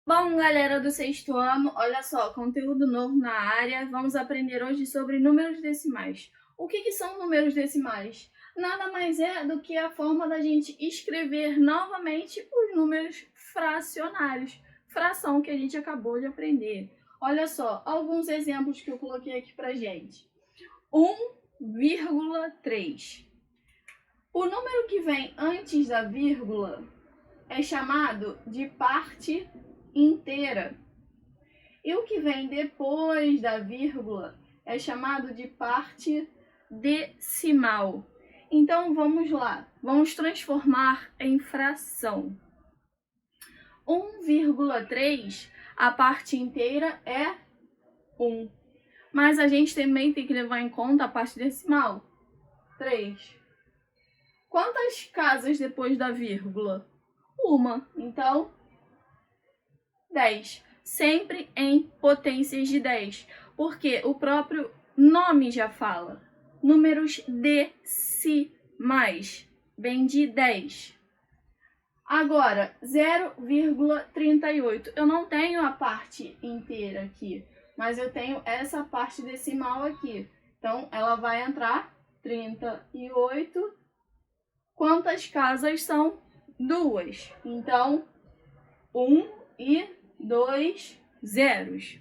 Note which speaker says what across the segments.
Speaker 1: Bom, galera do sexto ano, olha só, conteúdo novo na área. Vamos aprender hoje sobre números decimais. O que são números decimais? Nada mais é do que a forma da gente escrever novamente os números fracionários, fração que a gente acabou de aprender. Olha só, alguns exemplos que eu coloquei aqui pra gente. 1,3. O número que vem antes da vírgula é chamado de parte inteira. E o que vem depois da vírgula é chamado de parte decimal. Então vamos lá, vamos transformar em fração. 1,3, a parte inteira é 1. Mas a gente também tem que levar em conta a parte decimal, 3. Quantas casas depois da vírgula? Uma. Então, 10. Sempre em potências de 10, porque o próprio nome já fala. Números decimais, vem de 10. Agora, 0,38. Eu não tenho a parte inteira aqui, mas eu tenho essa parte decimal aqui. Então, ela vai entrar 38. Quantas casas são? 2. Então, 1 e 2 zeros.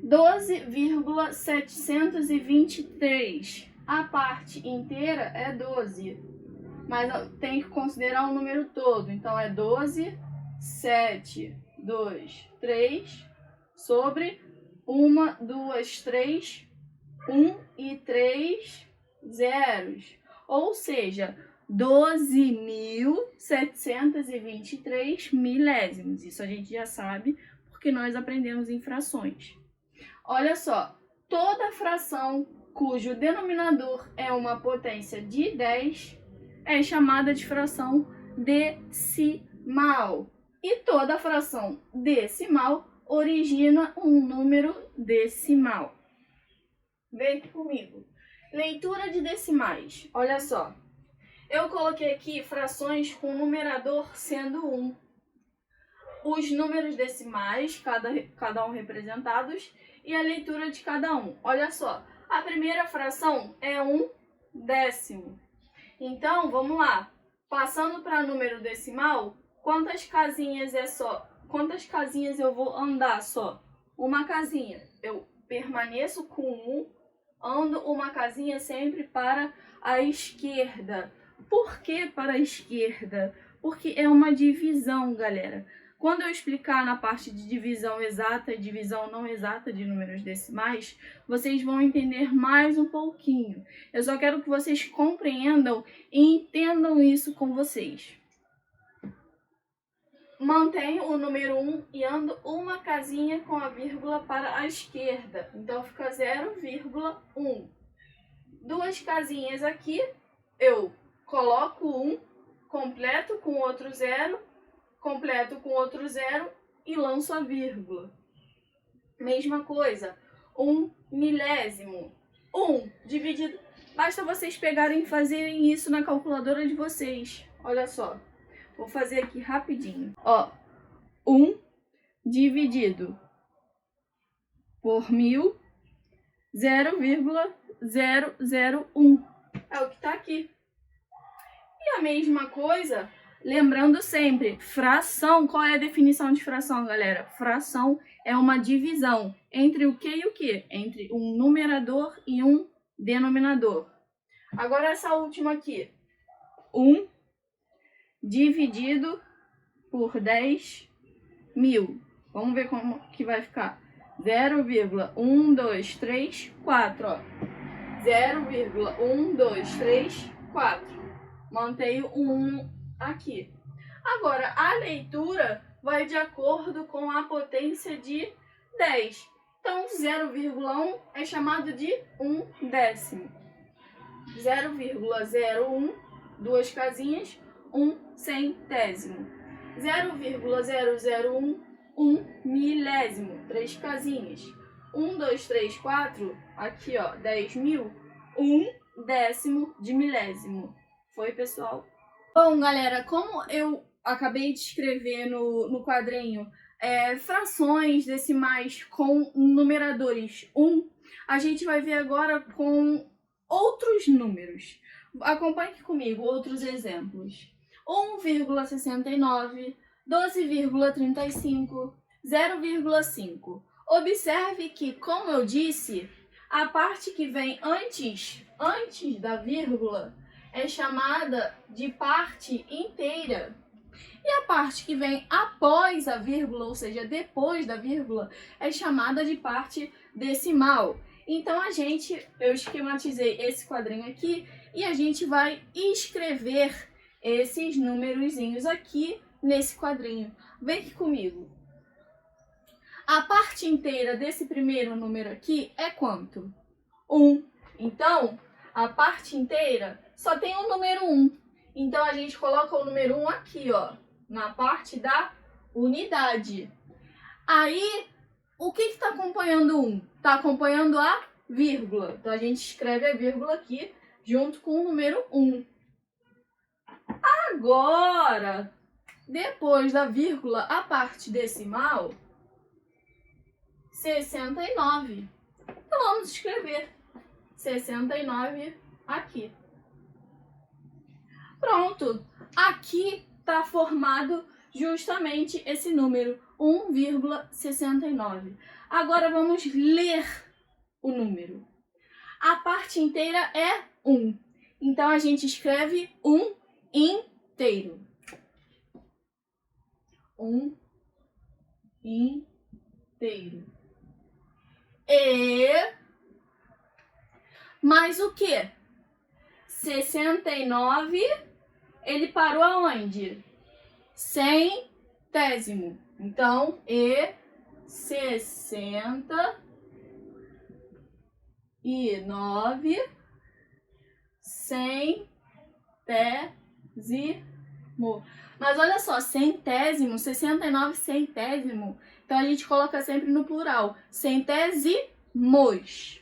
Speaker 1: 12,723. A parte inteira é 12, mas tem que considerar o número todo. Então é 12, 7, 2, 3 sobre 1, 2, 3, 1 e 3 zeros. Ou seja, 12.723 milésimos. Isso a gente já sabe porque nós aprendemos em frações. Olha só, toda fração cujo denominador é uma potência de 10 é chamada de fração decimal. E toda fração decimal origina um número decimal. Vem aqui comigo. Leitura de decimais. Olha só. Eu coloquei aqui frações com numerador sendo 1. Os números decimais, cada um representados, e a leitura de cada um. Olha só, a primeira fração é 1/10. Então, vamos lá. Passando para número decimal, quantas casinhas eu vou andar só? Uma casinha. Eu permaneço com 1, ando uma casinha sempre para a esquerda. Por que para a esquerda? Porque é uma divisão, galera. Quando eu explicar na parte de divisão exata e divisão não exata de números decimais, vocês vão entender mais um pouquinho. Eu só quero que vocês compreendam e entendam isso com vocês. Mantenho o número 1 e ando uma casinha com a vírgula para a esquerda. Então fica 0,1. Duas casinhas aqui, eu coloco 1, completo com outro 0, completo com outro 0 e lanço a vírgula. Mesma coisa, 1 milésimo. 1 dividido... Basta vocês pegarem e fazerem isso na calculadora de vocês. Olha só, vou fazer aqui rapidinho. Ó, 1 dividido por 1000, 0,001. É o que está aqui. E a mesma coisa, lembrando sempre, fração. Qual é a definição de fração, galera? Fração é uma divisão entre o que e o que? Entre um numerador e um denominador. Agora essa última aqui. 1 dividido por 10.000. Vamos ver como que vai ficar. 0,1234, ó. 0,1234. Mantenho o 1 aqui. Agora, a leitura vai de acordo com a potência de 10. Então, 0,1 é chamado de 1/10. 0,01, duas casinhas, 1/100. 0,001, 1 milésimo, três casinhas. 1, 2, 3, 4, aqui ó, 10.000, 1/10 de milésimo. Foi, pessoal? Bom, galera, como eu acabei de escrever no quadrinho frações decimais com numeradores 1, a gente vai ver agora com outros números. Acompanhe comigo outros exemplos. 1,69, 12,35, 0,5. Observe que, como eu disse, a parte que vem antes da vírgula é chamada de parte inteira. E a parte que vem após a vírgula, ou seja, depois da vírgula, é chamada de parte decimal. Então, eu esquematizei esse quadrinho aqui e a gente vai escrever esses númerozinhos aqui nesse quadrinho. Vem aqui comigo. A parte inteira desse primeiro número aqui é quanto? 1. Então, a parte inteira só tem o número 1. Então, a gente coloca o número 1 aqui, ó, na parte da unidade. Aí, o que está acompanhando 1? Está acompanhando a vírgula. Então, a gente escreve a vírgula aqui junto com o número 1. Agora, depois da vírgula, a parte decimal, 69. Então, vamos escrever 69 aqui. Pronto. Aqui está formado justamente esse número, 1,69. Agora, vamos ler o número. A parte inteira é 1. Então, a gente escreve 1 inteiro. 1 inteiro. E mais o quê? 69, ele parou aonde? Centésimo. Então, e 69 centésimo. Mas olha só, centésimo, 69 centésimo. Então, a gente coloca sempre no plural. Centésimos.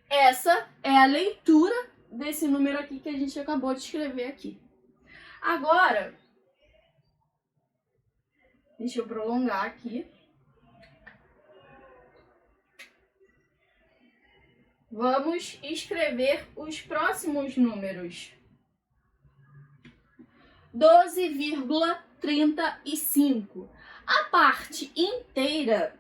Speaker 1: Essa é a leitura desse número aqui que a gente acabou de escrever aqui. Agora, deixa eu prolongar aqui. Vamos escrever os próximos números. 12,35. A parte inteira,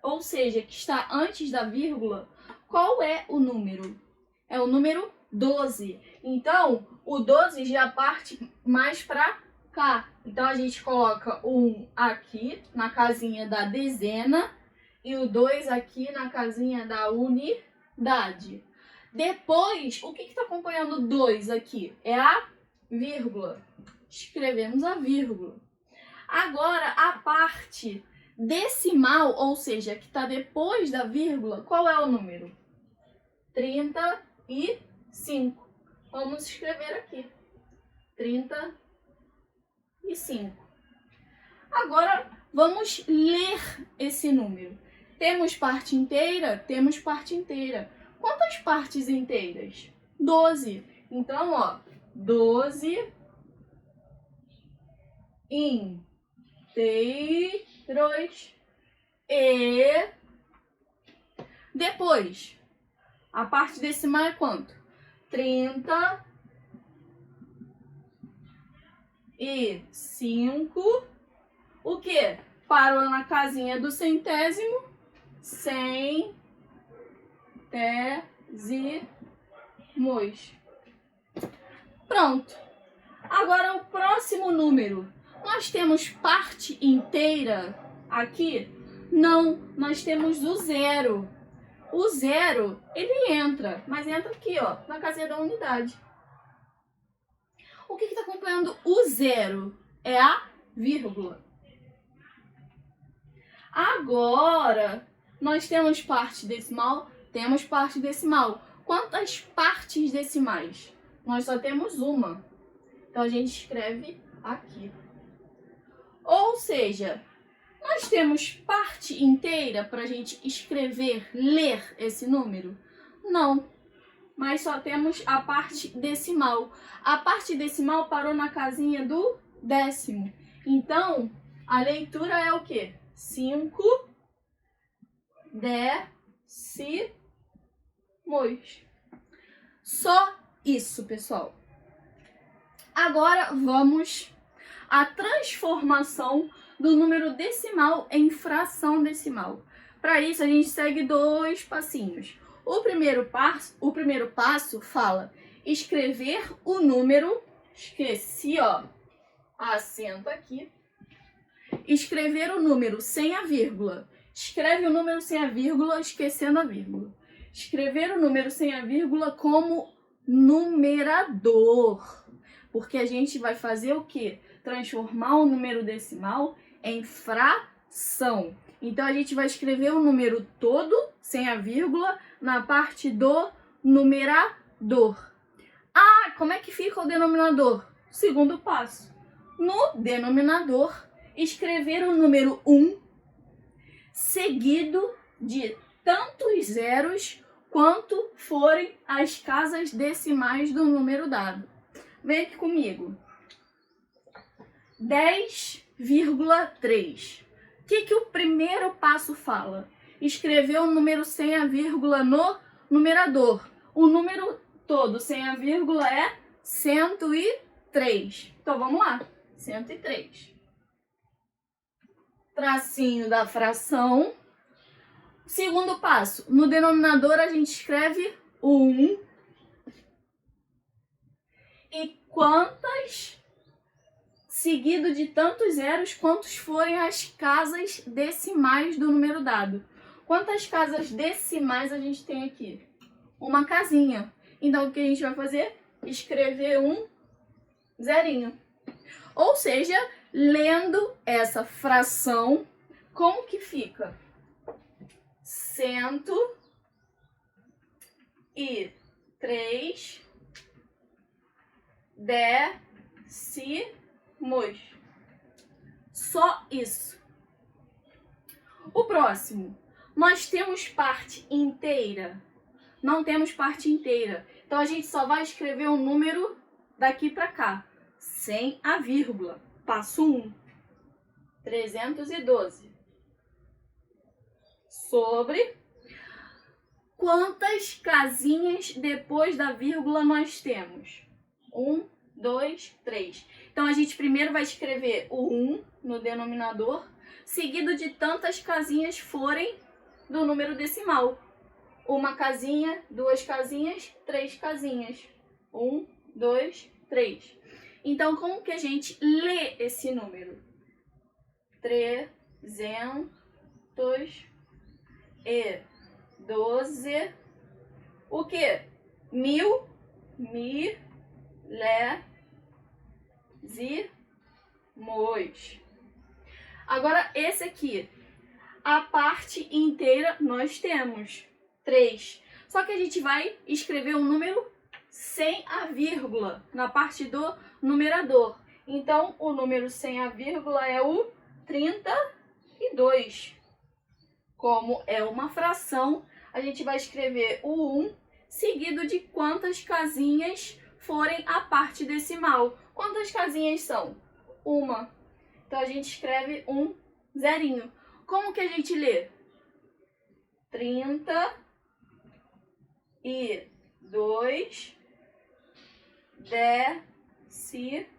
Speaker 1: ou seja, que está antes da vírgula, qual é o número? É o número 12. Então, o 12 já parte mais para cá. Então, a gente coloca o 1 aqui na casinha da dezena e o 2 aqui na casinha da unidade. Depois, o que está acompanhando o 2 aqui? É a vírgula. Escrevemos a vírgula. Agora, a parte decimal, ou seja, que está depois da vírgula, qual é o número? 35. Vamos escrever aqui. 35. Agora, vamos ler esse número. Temos parte inteira? Temos parte inteira. Quantas partes inteiras? 12. Então, ó, 12 inteiros. E depois, a parte decimal é quanto? 35. O que? Parou na casinha do centésimo. Centésimos. Pronto. Agora o próximo número. Nós temos parte inteira aqui? Não, nós temos o zero. O zero, ele entra, mas entra aqui, ó, na casinha da unidade. O que está acompanhando o zero? É a vírgula. Agora, nós temos parte decimal? Temos parte decimal. Quantas partes decimais? Nós só temos uma. Então, a gente escreve aqui. Ou seja, nós temos parte inteira para a gente escrever, ler esse número? Não, mas só temos a parte decimal. A parte decimal parou na casinha do décimo. Então, A leitura é o quê? 5 décimos. Só isso, pessoal. Agora vamos à transformação do número decimal em fração decimal. Para isso, a gente segue 2 passinhos. O primeiro passo fala escrever o número, esqueci, ó, acento aqui. Escrever o número sem a vírgula. Escreve o número sem a vírgula, esquecendo a vírgula. Escrever o número sem a vírgula como numerador. Porque a gente vai fazer o quê? Transformar o número decimal em fração. Então, a gente vai escrever o número todo, sem a vírgula, na parte do numerador. Ah, como é que fica o denominador? Segundo passo. No denominador, escrever o número 1 seguido de tantos zeros quanto forem as casas decimais do número dado. Vem aqui comigo. 10,3. O que o primeiro passo fala? Escrever o número sem a vírgula no numerador. O número todo sem a vírgula é 103. Então, vamos lá. 103. Tracinho da fração. Segundo passo. No denominador, a gente escreve o 1. E quantas, seguido de tantos zeros, quantos forem as casas decimais do número dado. Quantas casas decimais a gente tem aqui? Uma casinha. Então, o que a gente vai fazer? Escrever um zerinho. Ou seja, lendo essa fração, como que fica? 103 décimos. Só isso. O próximo. Nós temos parte inteira? Não temos parte inteira. Então, a gente só vai escrever um número daqui para cá, sem a vírgula. Passo 1. 312. Sobre quantas casinhas depois da vírgula nós temos? 1, 2, 3. Então, a gente primeiro vai escrever o 1 no denominador, seguido de tantas casinhas forem do número decimal. Uma casinha, 2 casinhas, 3 casinhas. 1, 2, 3. Então, como que a gente lê esse número? 312. O quê? Milésimos. Agora, esse aqui. A parte inteira nós temos 3. Só que a gente vai escrever um número sem a vírgula na parte do numerador. Então, o número sem a vírgula é o 32. Como é uma fração, a gente vai escrever o 1 seguido de quantas casinhas forem a parte decimal. Quantas casinhas são? Uma. Então, a gente escreve um zerinho. Como que a gente lê? 32 décimos.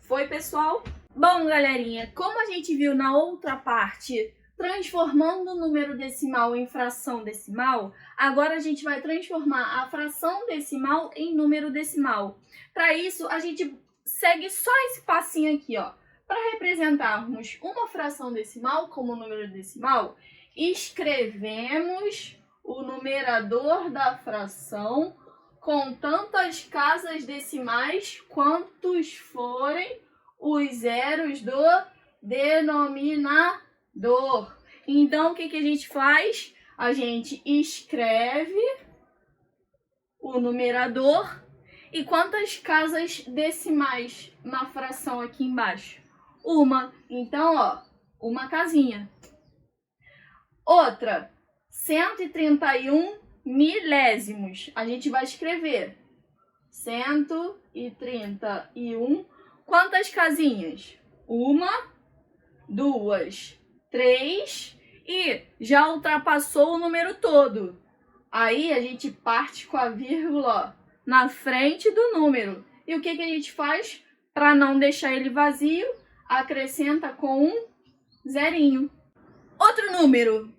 Speaker 1: Foi, pessoal? Bom, galerinha, como a gente viu na outra parte, transformando o número decimal em fração decimal, agora a gente vai transformar a fração decimal em número decimal. Para isso, a gente segue só esse passinho aqui, ó. Para representarmos uma fração decimal como número decimal, escrevemos o numerador da fração com tantas casas decimais quantos forem os zeros do denominador. Então, o que a gente faz? A gente escreve o numerador e quantas casas decimais na fração aqui embaixo? Uma. Então, ó, uma casinha. Outra, 131 milésimos. A gente vai escrever 131 Quantas casinhas? 1, 2, 3 e já ultrapassou o número todo. Aí a gente parte com a vírgula ó, na frente do número. E o que a gente faz? Para não deixar ele vazio, acrescenta com um zerinho. Outro número,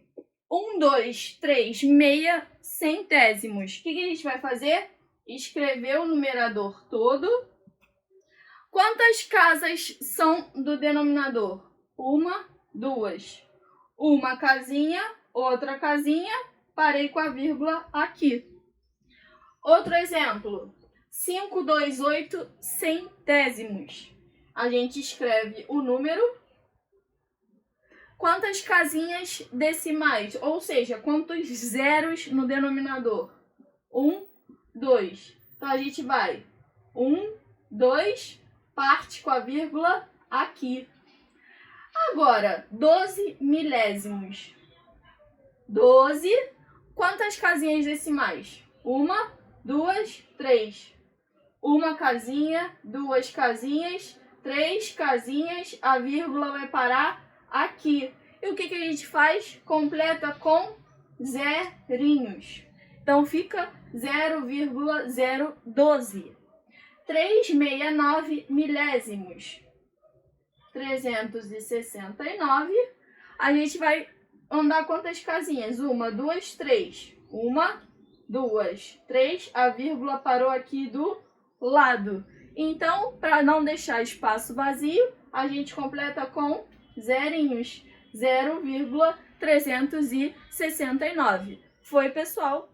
Speaker 1: 1, 2, 3, meia centésimos. O que a gente vai fazer? Escrever o numerador todo. Quantas casas são do denominador? 1, 2. Uma casinha, outra casinha, parei com a vírgula aqui. Outro exemplo, 528 centésimos. A gente escreve o número. Quantas casinhas decimais, ou seja, quantos zeros no denominador? 1, 2. Então a gente vai 1, 2, parte com a vírgula aqui. Agora, 12 milésimos. 12. Quantas casinhas decimais? 1, 2, 3. Uma casinha, duas casinhas, 3 casinhas, a vírgula vai parar aqui. E o que a gente faz? Completa com zerinhos. Então fica 0,012. 369 milésimos. 369. A gente vai andar quantas casinhas? 1, 2, 3. 1, 2, 3. A vírgula parou aqui do lado. Então, para não deixar espaço vazio, a gente completa com zerinhos. 0,369. Foi, pessoal?